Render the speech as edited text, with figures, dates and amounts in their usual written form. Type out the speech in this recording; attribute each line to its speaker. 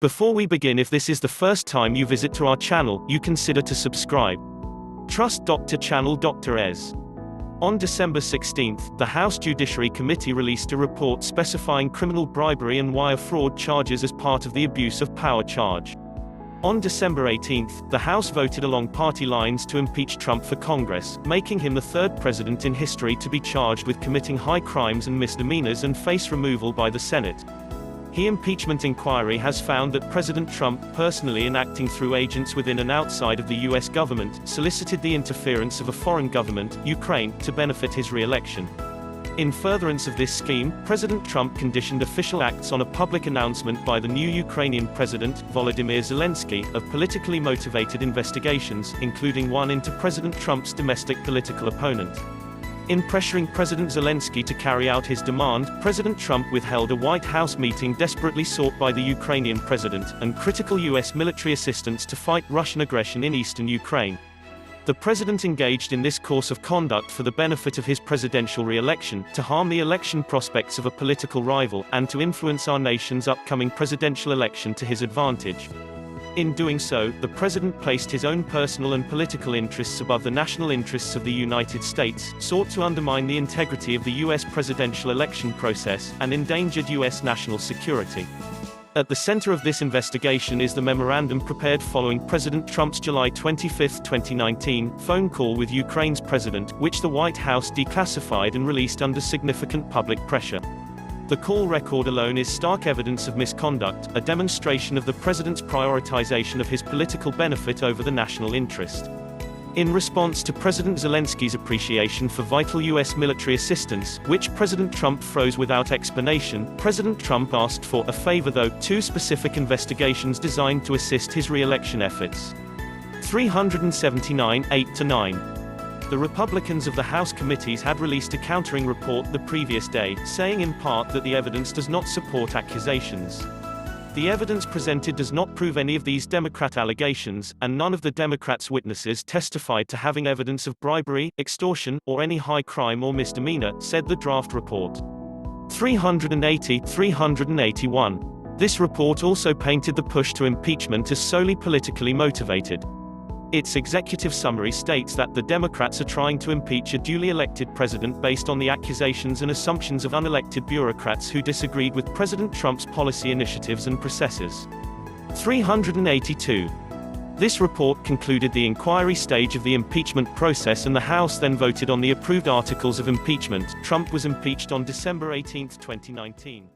Speaker 1: Before we begin, if this is the first time you visit to our channel, you consider to subscribe. Trust Dr. Channel Dr. Ez. On December 16, the House Judiciary Committee released a report specifying criminal bribery and wire fraud charges as part of the abuse of power charge. On December 18, the House voted along party lines to impeach Trump for Congress, making him the third president in history to be charged with committing high crimes and misdemeanors and face removal by the Senate. The impeachment inquiry has found that President Trump, personally and acting through agents within and outside of the U.S. government, solicited the interference of a foreign government, Ukraine, to benefit his re-election. In furtherance of this scheme, President Trump conditioned official acts on a public announcement by the new Ukrainian President, Volodymyr Zelensky, of politically motivated investigations, including one into President Trump's domestic political opponent. In pressuring President Zelensky to carry out his demand, President Trump withheld a White House meeting desperately sought by the Ukrainian president, and critical U.S. military assistance to fight Russian aggression in eastern Ukraine. The president engaged in this course of conduct for the benefit of his presidential re-election, to harm the election prospects of a political rival, and to influence our nation's upcoming presidential election to his advantage. In doing so, the president placed his own personal and political interests above the national interests of the United States, sought to undermine the integrity of the U.S. presidential election process, and endangered U.S. national security. At the center of this investigation is the memorandum prepared following President Trump's July 25, 2019, phone call with Ukraine's president, which the White House declassified and released under significant public pressure. The call record alone is stark evidence of misconduct, a demonstration of the president's prioritization of his political benefit over the national interest. In response to President Zelensky's appreciation for vital U.S. military assistance, which President Trump froze without explanation, President Trump asked for a favor, though, two specific investigations designed to assist his re-election efforts. 379, 8-9. The Republicans of the House committees had released a countering report the previous day, saying in part that the evidence does not support accusations. The evidence presented does not prove any of these Democrat allegations, and none of the Democrats' witnesses testified to having evidence of bribery, extortion, or any high crime or misdemeanor, said the draft report. 380, 381. This report also painted the push to impeachment as solely politically motivated. Its executive summary states that the Democrats are trying to impeach a duly elected president based on the accusations and assumptions of unelected bureaucrats who disagreed with President Trump's policy initiatives and processes. 382. This report concluded the inquiry stage of the impeachment process, and the House then voted on the approved articles of impeachment. Trump was impeached on December 18, 2019.